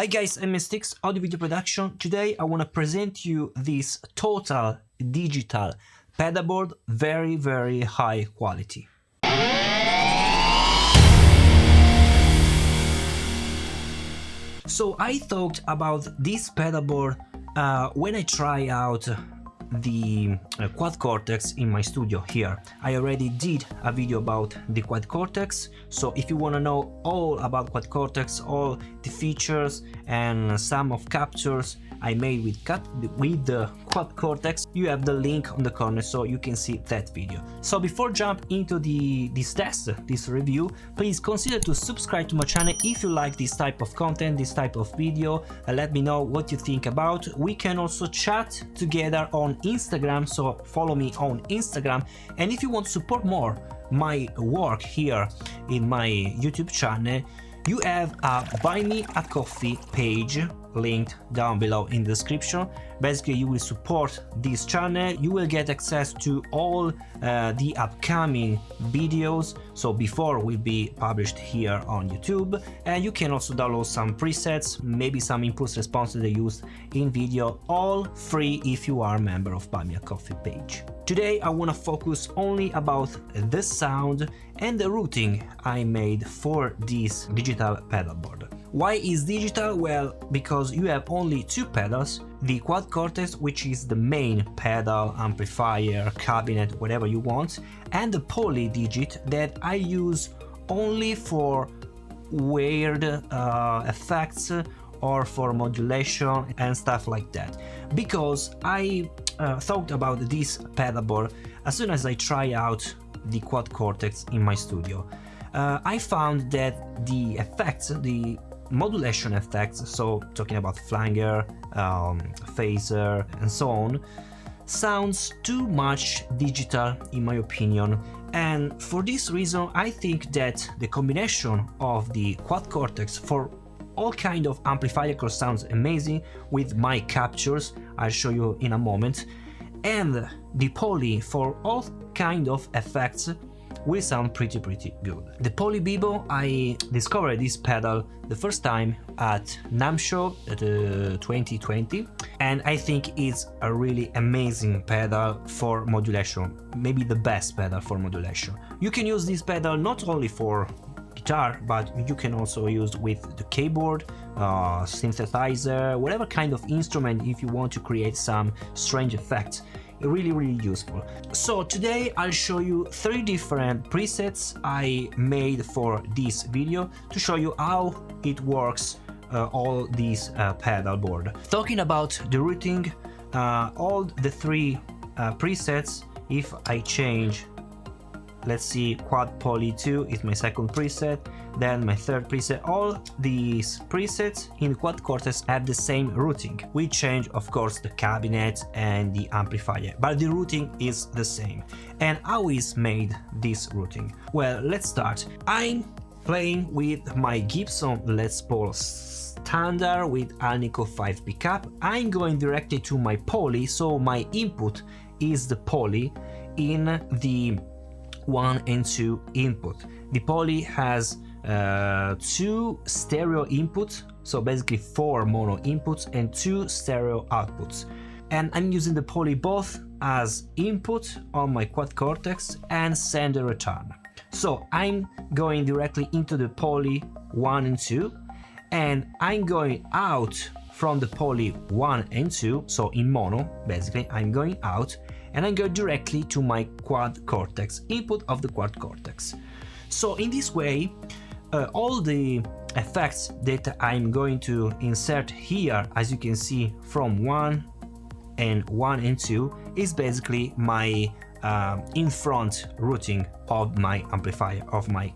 Hi guys, I'm Steex, audio video production. Today I want to present you this total digital pedalboard, very high quality. So I thought about this pedalboard when I try out the Quad Cortex in my studio here. I already did a video about the Quad Cortex, so if you want to know all about Quad Cortex, all the features and some of captures I made with the Quad Cortex, you have the link on the corner so you can see that video. So before jump into this test, this review, please consider to subscribe to my channel if you like this type of content, this type of video. Let me know what you think about. We can also chat together on Instagram, so follow me on Instagram. And if you want to support more my work here in my YouTube channel, you have a Buy Me a Coffee page linked down below in the description. Basically, you will support this channel, you will get access to all the upcoming videos, so before will be published here on YouTube, and you can also download some presets, maybe some impulse responses they used in video, all free if you are a member of Buy Me a Coffee page. Today I want to focus only about the sound and the routing I made for this digital pedalboard. Why is digital? Well, because you have only two pedals, the Quad Cortex, which is the main pedal, amplifier, cabinet, whatever you want, and the Poly Digit that I use only for weird effects or for modulation and stuff like that. Because I thought about this pedalboard as soon as I try out the Quad Cortex in my studio. I found that the effects, the modulation effects, so talking about flanger, phaser and so on, sounds too much digital in my opinion, and for this reason I think that the combination of the Quad Cortex for all kind of amplifier sounds amazing with my captures, I'll show you in a moment, and the Poly for all kind of effects will sound pretty good. The Poly Beebo, I discovered this pedal the first time at NAMM Show 2020, and I think it's a really amazing pedal for modulation, maybe the best pedal for modulation. You can use this pedal not only for guitar, but you can also use with the keyboard, synthesizer, whatever kind of instrument if you want to create some strange effects. Really useful. So today I'll show you 3 different presets I made for this video to show you how it works, all this pedalboard. Talking about the routing, all the 3 presets, if I change, let's see, Quad Poly 2 is my second preset, then my third preset, all these presets in Quad Cortex have the same routing. We change of course the cabinet and the amplifier, but the routing is the same. And how is made this routing? Well, let's start. I'm playing with my Gibson Les Paul standard with Alnico 5 pickup. I'm going directly to my Poly, so my input is the Poly in the 1 and 2 input. The Poly has 2 stereo inputs, so basically 4 mono inputs and 2 stereo outputs. And I'm using the Poly both as input on my Quad Cortex and send a return. So I'm going directly into the Poly 1 and 2, and I'm going out from the Poly 1 and 2, so in mono, basically I'm going out, and I go directly to my Quad Cortex, input of the Quad Cortex. So in this way, all the effects that I'm going to insert here, as you can see from 1 and 2, is basically my in front routing of my amplifier, of my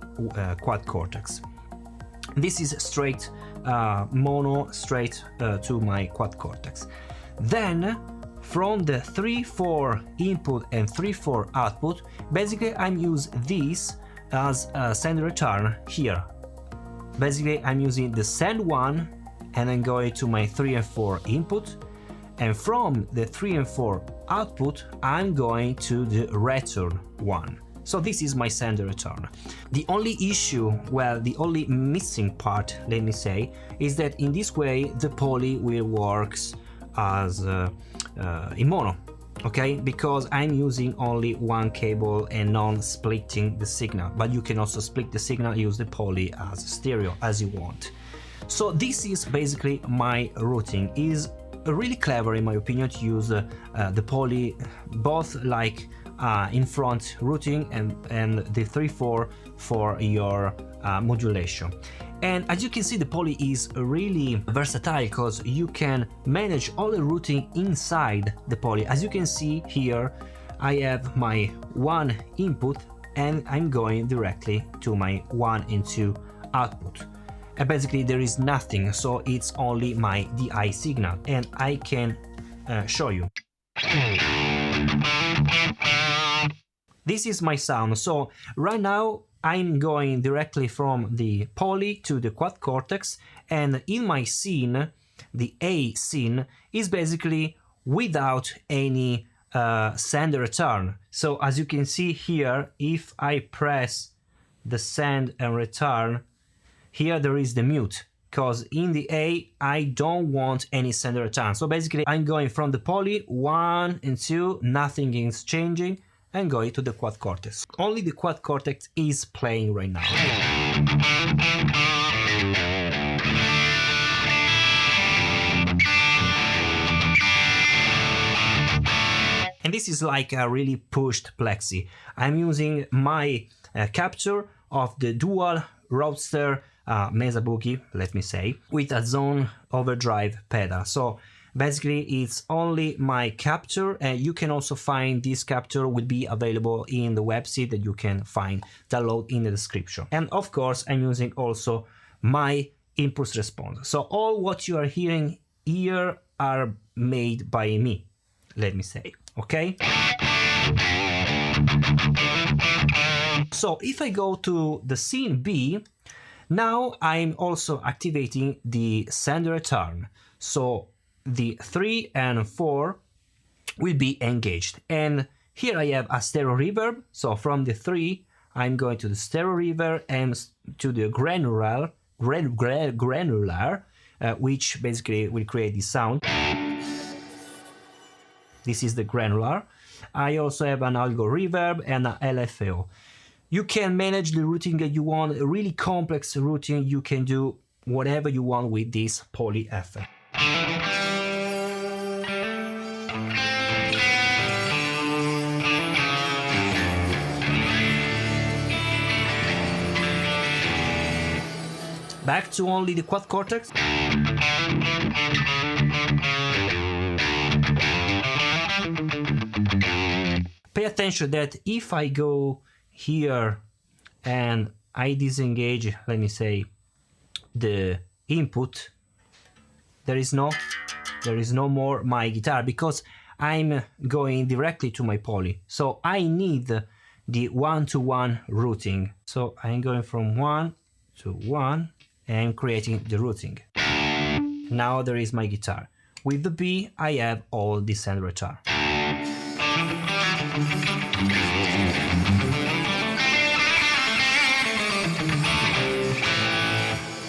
Quad Cortex. This is straight mono, straight to my Quad Cortex. Then from the 3/4 input and 3/4 output, basically I'm using this as a send return here. Basically I'm using the send one and then going to my 3 and 4 input, and from the 3 and 4 output I'm going to the return one. So this is my send and return. The only issue, well, the only missing part, let me say, is that in this way the poly will work as in mono, okay, because I'm using only one cable and not splitting the signal, but you can also split the signal, use the poly as stereo as you want. So this is basically my routing. Is really clever in my opinion to use the poly both like in front routing and the 3/4 for your modulation. And as you can see, the poly is really versatile because you can manage all the routing inside the poly. As you can see here, I have my one input and I'm going directly to my 1 and 2 output. And basically there is nothing, so it's only my DI signal, and I can show you. This is my sound. So right now I'm going directly from the poly to the Quad Cortex, and in my scene, the A scene is basically without any send and return. So as you can see here, if I press the send and return, here there is the mute, because in the A I don't want any send and return. So basically I'm going from the poly 1 and 2, nothing is changing, and going to the Quad Cortex. Only the Quad Cortex is playing right now. And this is like a really pushed plexi. I'm using my capture of the dual Roadster Mesa Boogie, let me say, with a zone overdrive pedal. So basically it's only my capture, and you can also find this capture will be available in the website that you can find, download in the description. And of course I'm using also my impulse response. So all what you are hearing here are made by me, let me say, okay? So if I go to the scene B, now I'm also activating the send and return. So the 3 and 4 will be engaged, and here I have a stereo reverb. So from the 3 I'm going to the stereo reverb and to the granular, which basically will create the sound. This is the granular. I also have an algo reverb and an LFO. You can manage the routing that you want, a really complex routing. You can do whatever you want with this poly effect. Back to only the Quad Cortex. Pay attention that if I go here and I disengage, let me say, the input, there is no more my guitar, because I'm going directly to my poly. So I need the 1-to-1 routing. So I'm going from 1 to 1 and creating the routing. Now there is my guitar. With the B I have all the send and return.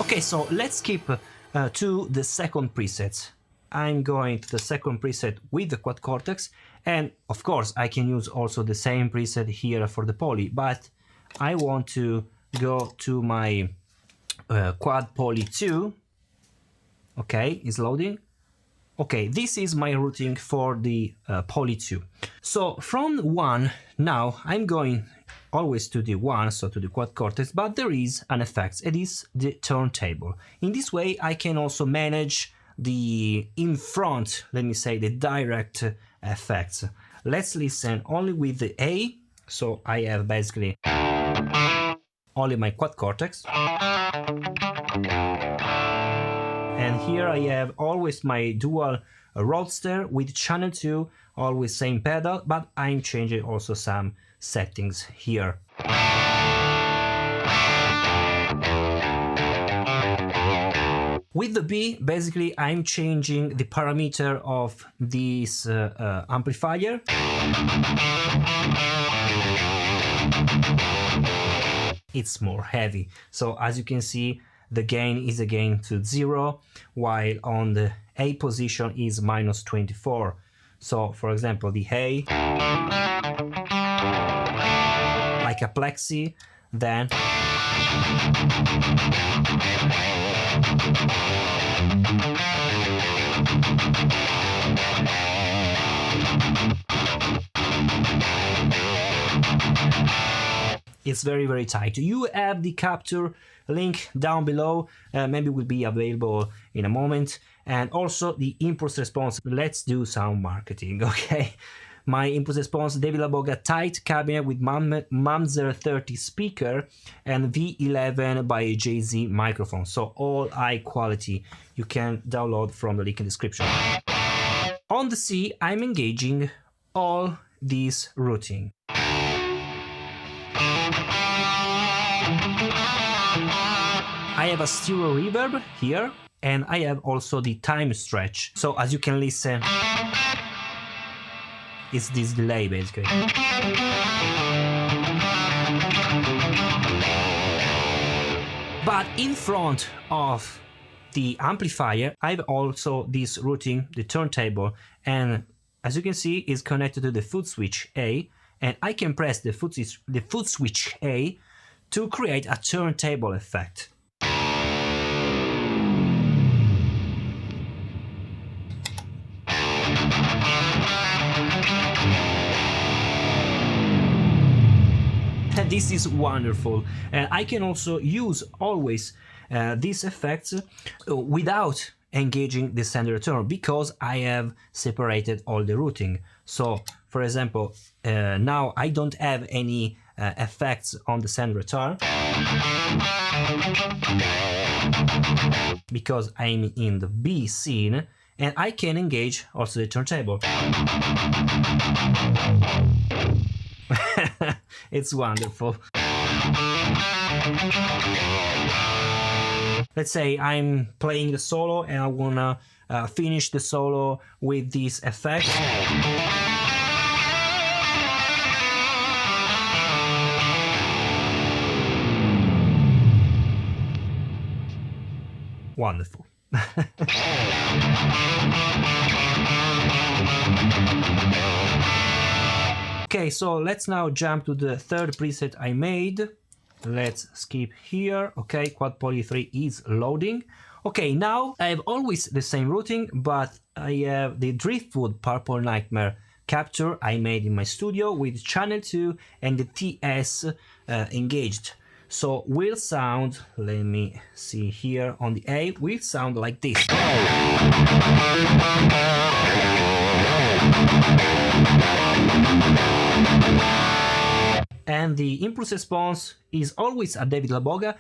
Okay, so let's skip to the second preset. I'm going to the second preset with the Quad Cortex, and of course I can use also the same preset here for the poly, but I want to go to my Quad Poly 2. Okay, it's loading. Okay, this is my routing for the Poly 2. So from 1, now I'm going always to the 1, so to the Quad Cortex, but there is an effect, it is the turntable. In this way I can also manage the in front, let me say, the direct effects. Let's listen only with the A. So I have basically only my Quad Cortex, and here I have always my dual Roadster with channel 2, always same pedal, but I'm changing also some settings here. With the B, basically I'm changing the parameter of this amplifier. It's more heavy. So as you can see, the gain is again to 0, while on the A position is -24. So for example, the A, like a plexi, then it's very, very tight. You have the capture link down below, maybe will be available in a moment, and also the impulse response. Let's do some marketing, okay? My impulse response, 𝙤𝙗𝙠 tight cabinet with Mamzer 30 speaker and V11 by 𝙤𝙤 microphone, so all high quality. You can download from the link in the description. On the C, I'm engaging all this routing. I have a stereo reverb here, and I have also the time stretch. So as you can listen, it's this delay basically. But in front of the amplifier, I have also this routing, the turntable, and as you can see, it's connected to the foot switch A, and I can press the foot switch A to create a turntable effect. And this is wonderful. I can also use always these effects without engaging the send return, because I have separated all the routing. So for example, now I don't have any effects on the send return because I'm in the B scene, and I can engage also the turntable. It's wonderful. Let's say I'm playing the solo and I wanna finish the solo with this effect. Wonderful. Okay, so let's now jump to the third preset I made. Let's skip here. Okay, Quad Poly 3 is loading. Okay, now I have always the same routing, but I have the Driftwood Purple Nightmare capture I made in my studio with channel 2 and the TS engaged. So will sound, let me see here on the A, will sound like this. And the impulse response is always a 𝙤𝙗𝙠,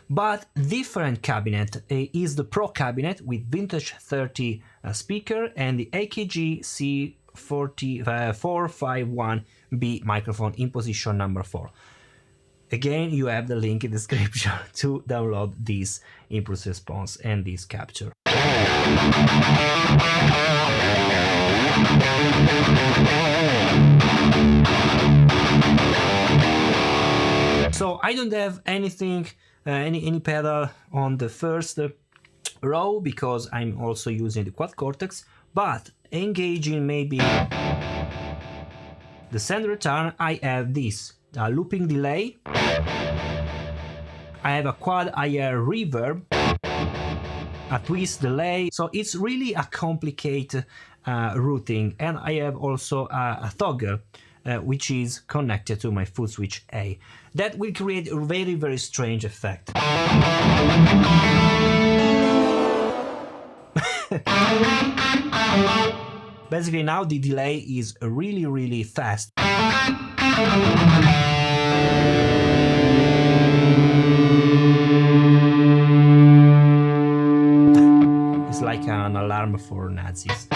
but different cabinet is the Pro cabinet with vintage 30 speaker and the AKG C451B microphone in position number 4. Again, you have the link in the description to download this impulse response and this capture. So I don't have anything, any pedal on the first row because I'm also using the Quad Cortex, but engaging maybe the send return, I have this looping delay, I have a quad IR reverb, a twist delay, so it's really a complicated routing, and I have also a toggle which is connected to my foot switch A. That will create a very, very strange effect. Basically now the delay is really, really fast. It's like an alarm for Nazis.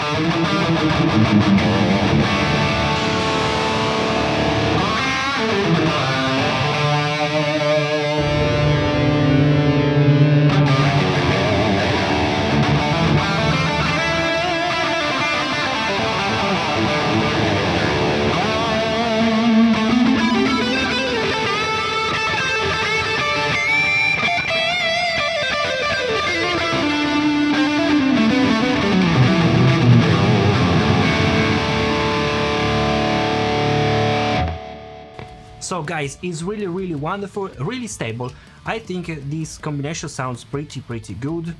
So guys, it's really wonderful, really stable. I think this combination sounds pretty good.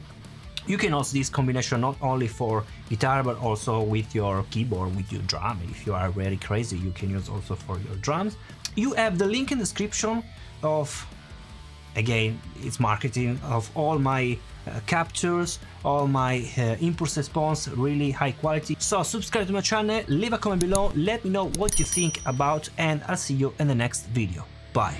You can use this combination not only for guitar but also with your keyboard, with your drum. If you are very crazy, you can use also for your drums. You have the link in the description of, again, it's marketing, of all my captures, all my impulse response, really high quality. So subscribe to my channel, leave a comment below, let me know what you think about, and I'll see you in the next video. Bye.